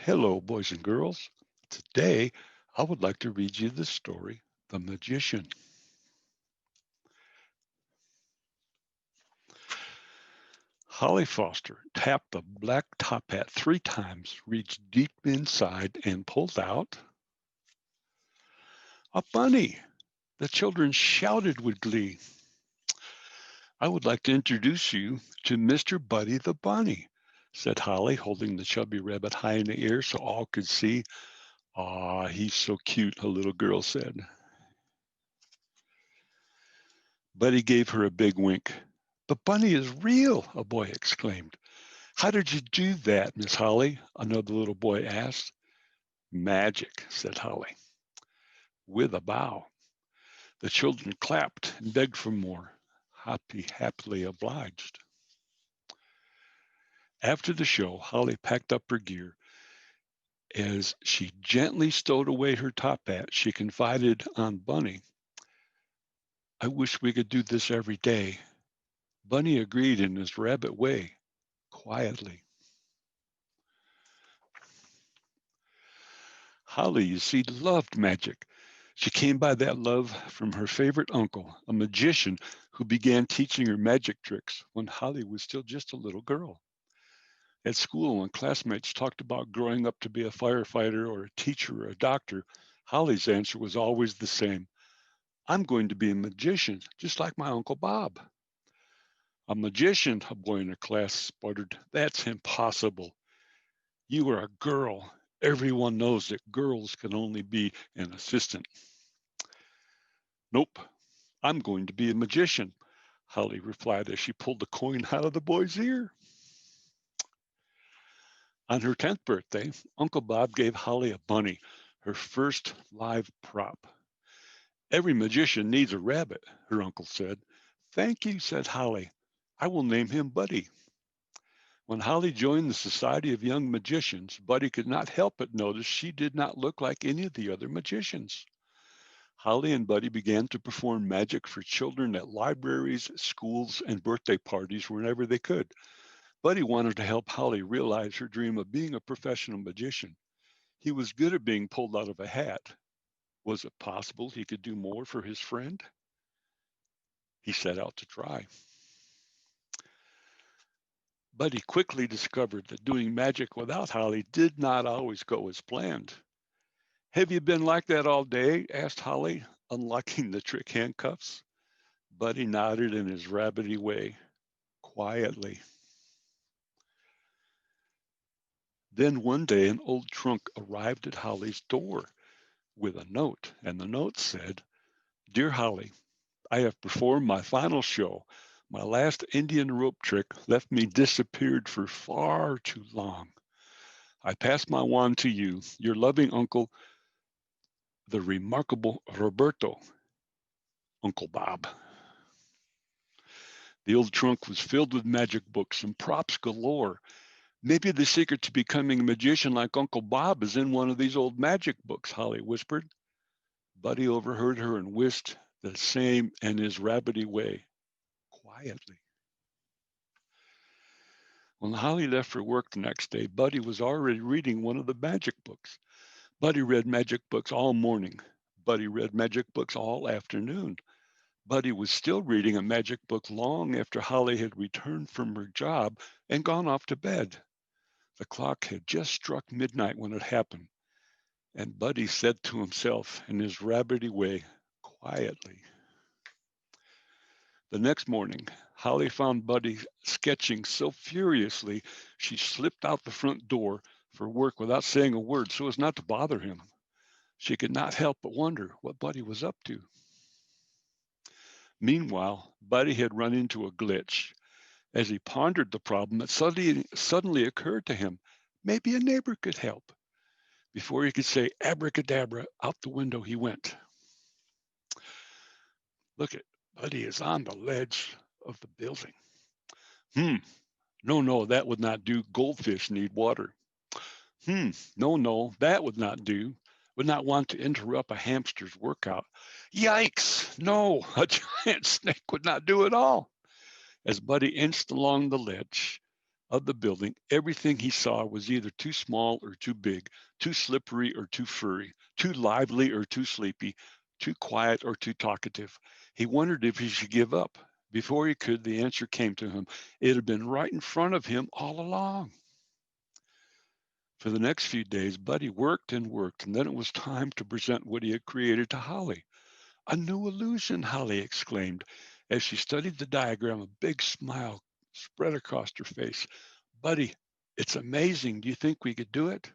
Hello, boys and girls. Today, I would like to read you the story, The Magician. Holly Foster tapped the black top hat 3 times, reached deep inside, and pulled out a bunny. The children shouted with glee. I would like to introduce you to Mr. Buddy the Bunny, said Holly, holding the chubby rabbit high in the air so all could see. Ah, he's so cute, a little girl said. Buddy gave her a big wink. The bunny is real, a boy exclaimed. How did you do that, Miss Holly? Another little boy asked. Magic, said Holly, with a bow. The children clapped and begged for more. Happily obliged. After the show, Holly packed up her gear. As she gently stowed away her top hat, she confided on Bunny, I wish we could do this every day. Bunny agreed in his rabbit way, quietly. Holly, you see, loved magic. She came by that love from her favorite uncle, a magician who began teaching her magic tricks when Holly was still just a little girl. At school, when classmates talked about growing up to be a firefighter or a teacher or a doctor, Holly's answer was always the same. I'm going to be a magician, just like my Uncle Bob. A magician, a boy in her class sputtered. That's impossible. You are a girl. Everyone knows that girls can only be an assistant. Nope, I'm going to be a magician, Holly replied as she pulled the coin out of the boy's ear. On her 10th birthday, Uncle Bob gave Holly a bunny, her first live prop. Every magician needs a rabbit, her uncle said. Thank you, said Holly. I will name him Buddy. When Holly joined the Society of Young Magicians, Buddy could not help but notice she did not look like any of the other magicians. Holly and Buddy began to perform magic for children at libraries, schools, and birthday parties whenever they could. Buddy wanted to help Holly realize her dream of being a professional magician. He was good at being pulled out of a hat. Was it possible he could do more for his friend? He set out to try. Buddy quickly discovered that doing magic without Holly did not always go as planned. Have you been like that all day? Asked Holly, unlocking the trick handcuffs. Buddy nodded in his rabbity way, quietly. Then one day an old trunk arrived at Holly's door with a note, and the note said, Dear Holly, I have performed my final show. My last Indian rope trick left me disappeared for far too long. I pass my wand to you, your loving uncle, the remarkable Roberto, Uncle Bob. The old trunk was filled with magic books and props galore. Maybe the secret to becoming a magician like Uncle Bob is in one of these old magic books, Holly whispered. Buddy overheard her and whisked the same in his rabbity way, quietly. When Holly left for work the next day, Buddy was already reading one of the magic books. Buddy read magic books all morning. Buddy read magic books all afternoon. Buddy was still reading a magic book long after Holly had returned from her job and gone off to bed. The clock had just struck midnight when it happened, and Buddy said to himself in his rabbity way, quietly. The next morning, Holly found Buddy sketching so furiously she slipped out the front door for work without saying a word so as not to bother him. She could not help but wonder what Buddy was up to. Meanwhile, Buddy had run into a glitch. As he pondered the problem, it suddenly occurred to him maybe a neighbor could help. Before he could say abracadabra, out the window he went. Look at Buddy is on the ledge of the building. No, that would not do. Goldfish need water. No, that would not do. Would not want to interrupt a hamster's workout. Yikes! No, a giant snake would not do at all. As Buddy inched along the ledge, of the building, everything he saw was either too small or too big, too slippery or too furry, too lively or too sleepy, too quiet or too talkative. He wondered if he should give up. Before he could, the answer came to him. It had been right in front of him all along. For the next few days, Buddy worked and worked, and then it was time to present what he had created to Holly. A new illusion, Holly exclaimed. As she studied the diagram, a big smile spread across her face. Buddy, it's amazing. Do you think we could do it?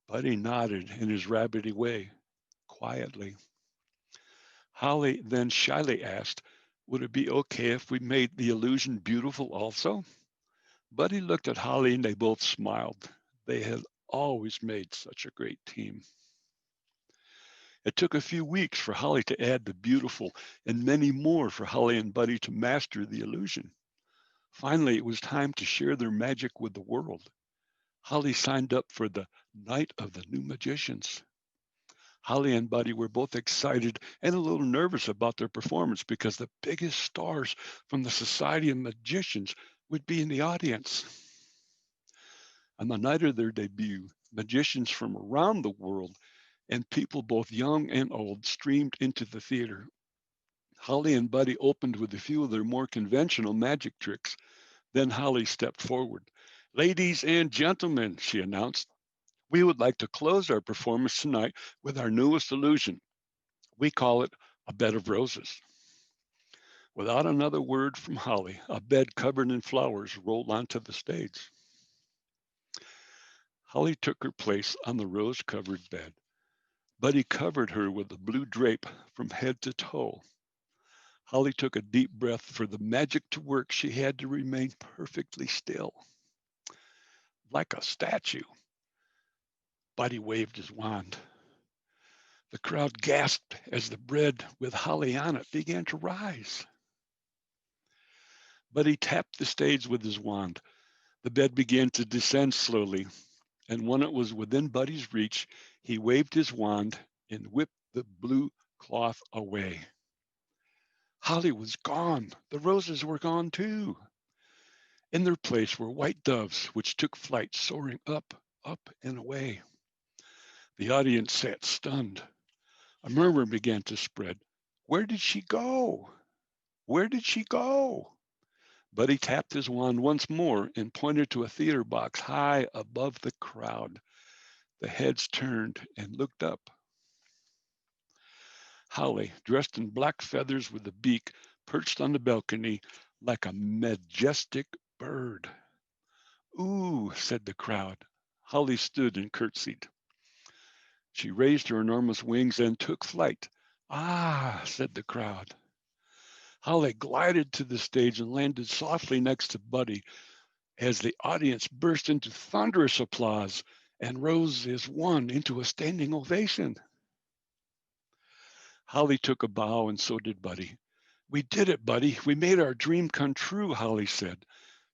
Buddy nodded in his rabbity way, quietly. Holly then shyly asked, would it be okay if we made the illusion beautiful also? Buddy looked at Holly and they both smiled. They had always made such a great team. It took a few weeks for Holly to add the beautiful and many more for Holly and Buddy to master the illusion. Finally, it was time to share their magic with the world. Holly signed up for the Night of the New Magicians. Holly and Buddy were both excited and a little nervous about their performance because the biggest stars from the Society of Magicians would be in the audience. On the night of their debut, magicians from around the world and people both young and old streamed into the theater. Holly and Buddy opened with a few of their more conventional magic tricks. Then Holly stepped forward. Ladies and gentlemen, she announced, we would like to close our performance tonight with our newest illusion. We call it a bed of roses. Without another word from Holly, a bed covered in flowers rolled onto the stage. Holly took her place on the rose-covered bed. Buddy covered her with a blue drape from head to toe. Holly took a deep breath. For the magic to work, she had to remain perfectly still. Like a statue, Buddy waved his wand. The crowd gasped as the bread with Holly on it began to rise. Buddy tapped the stage with his wand. The bed began to descend slowly, and when it was within Buddy's reach, he waved his wand and whipped the blue cloth away. Holly was gone. The roses were gone too. In their place were white doves, which took flight, soaring up, up, and away. The audience sat stunned. A murmur began to spread. Where did she go? Where did she go? Buddy tapped his wand once more and pointed to a theater box high above the crowd. The heads turned and looked up. Holly, dressed in black feathers with a beak, perched on the balcony like a majestic bird. Ooh, said the crowd. Holly stood and curtsied. She raised her enormous wings and took flight. Ah, said the crowd. Holly glided to the stage and landed softly next to Buddy as the audience burst into thunderous applause and rose as one into a standing ovation. Holly took a bow and so did Buddy. We did it, Buddy. We made our dream come true, Holly said.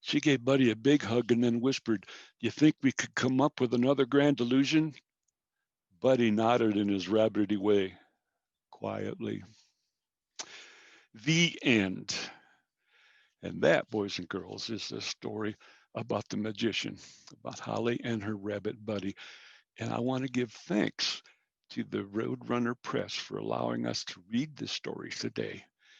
She gave Buddy a big hug and then whispered, do you think we could come up with another grand illusion? Buddy nodded in his rabbity way, quietly. The end. And that, boys and girls, is the story about the magician, about Holly and her rabbit buddy. And I want to give thanks to the Roadrunner Press for allowing us to read this story today.